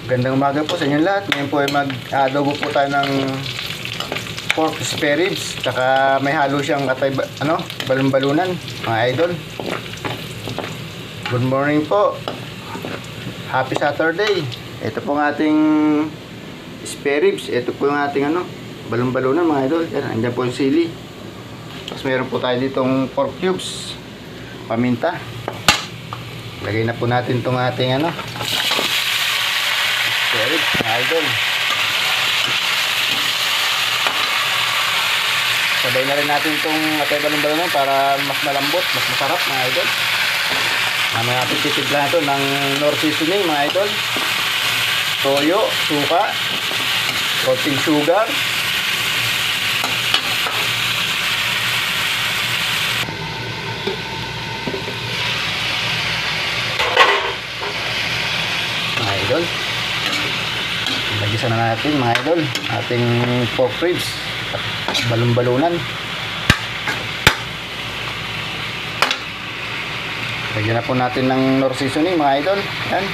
Gandang umaga po sa inyo lahat. Ngayon po ay mag-adobo po tayo ng pork spare ribs. Tsaka may halo siyang atay, balon-balunan, mga idol. Good morning po. Happy Saturday. Ito po ang ating spare ribs. Ito po yung ating balon-balunan, mga idol. Yan, andyan po yung sili. Tapos meron po tayo ditong pork cubes. Paminta. Lagay na po natin itong ating spare ribs, mga idol. Sabay na rin natin itong atay balon-balunan para mas malambot, mas masarap, mga idol. Mamaya natin titiglan ito ng nor seasoning, mga idol. Toyo, suka, konting sugar, mga idol. Lagisa na natin, mga idol, ating pork ribs at balon-balunan. Lagyan na po natin ng nor seasoning, mga idol. Yan,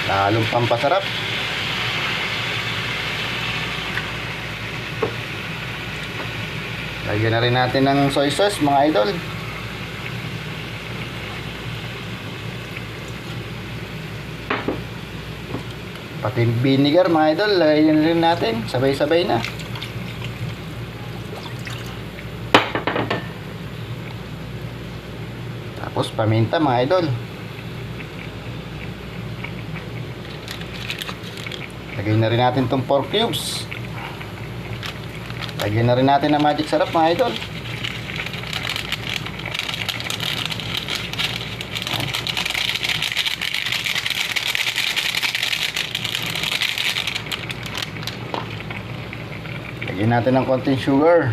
lalong pampasarap. Lagyan na rin natin ng soy sauce, mga idol. Pati vinegar, mga idol, lagyan rin natin. Sabay-sabay na. Tapos paminta, mga idol. Lagyan na rin natin itong pork cubes. Lagyan na rin natin ng magic sarap, mga idol. Lagyan natin ng konting sugar.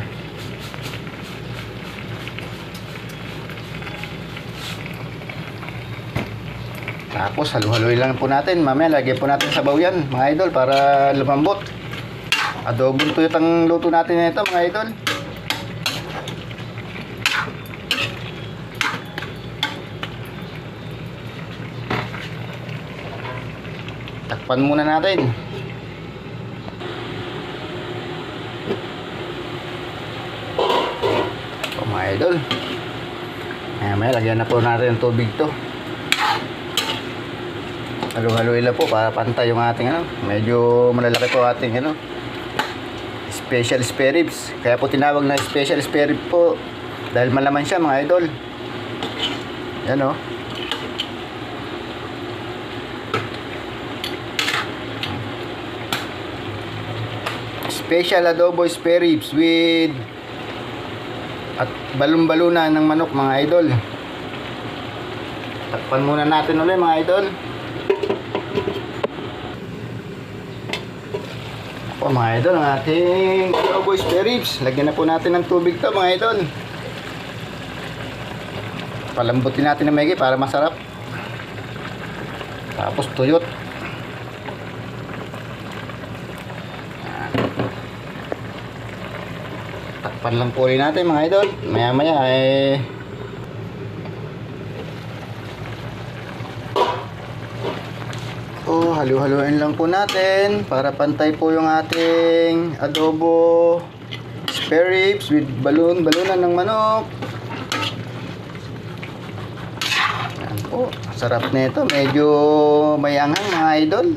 Tapos halu-haluin lang po natin. Mamaya lagyan po natin sabaw yan, mga idol, para lumambot. Adobong tuyot ang luto natin nito, mga idol. Takpan muna natin. Mga idol, may lagyan na po natin ng tubig to. Halu-haluin lang po para pantay yung ating medyo malalaki po ating special spare ribs. Kaya po tinawag na special spare rib po dahil malaman siya, mga idol. Yan o. Special adobo spare ribs with at balon-balunan ng manok, mga idol. Takpan muna natin ulit, mga idol. Ako, mga idol, ang ating adobo spare ribs. Lagyan na po natin ng tubig to, mga idol. Palambutin natin ng maigi para masarap. Tapos tuyot. Takpan lang po rin natin, mga idol. Maya maya halu-haluin lang po natin para pantay po yung ating adobo spare ribs with balunan ng manok. Yan po, sarap nito. Medyo may anghang, mga idol.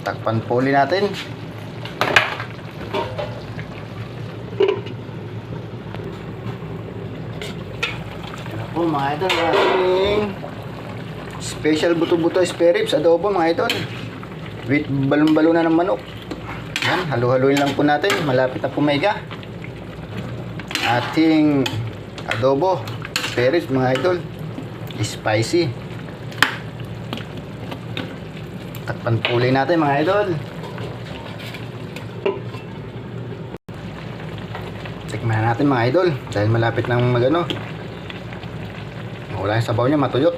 Takpan po ulit natin. Mga idol, ating special buto-buto spare ribs adobo, mga idol, with balon-balunan ng manok. Yan, halu-haluin lang po natin. Malapit na pumaiga ating adobo spare ribs, mga idol. Spicy. Takpan po ulit natin, mga idol. Tikman natin, mga idol, dahil malapit nang wala yung sabaw niya, matuyot.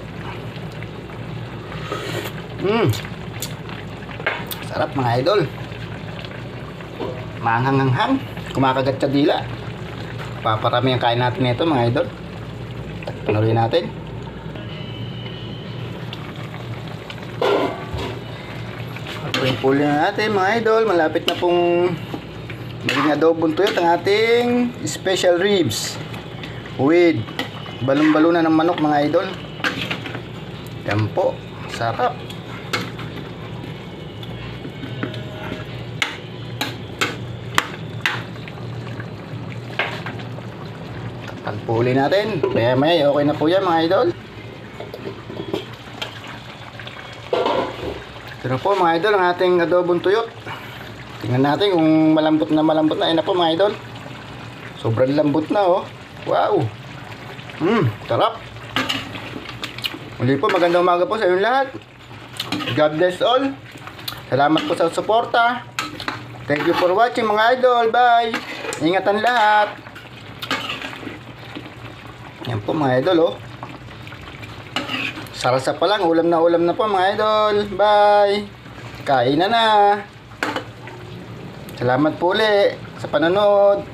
Sarap, mga idol. Maanghang-anghang. Kumakagat sa dila. Paparami ang kain natin nito, mga idol. Takpan ulit natin. Puli na natin mga idol. Malapit na pong maging adobong tuyot ang ating special ribs with balon-balunan ng manok mga idol. Yan po, sarap. Pagpuli natin, maya okay na po yan mga idol. Ito na po mga idol ang ating adobong tuyot. Tingnan natin kung malambot na. Ayun na po mga idol. Sobrang lambot na oh. Wow. Sarap. Muli po, magandang umaga po sa inyong lahat. God bless all. Salamat po sa suporta. Thank you for watching mga idol. Bye. Ingatan lahat. Yan po mga idol oh. Sarasa pa lang, ulam na po mga idol. Bye. Kain na. Salamat po ulit sa panonood.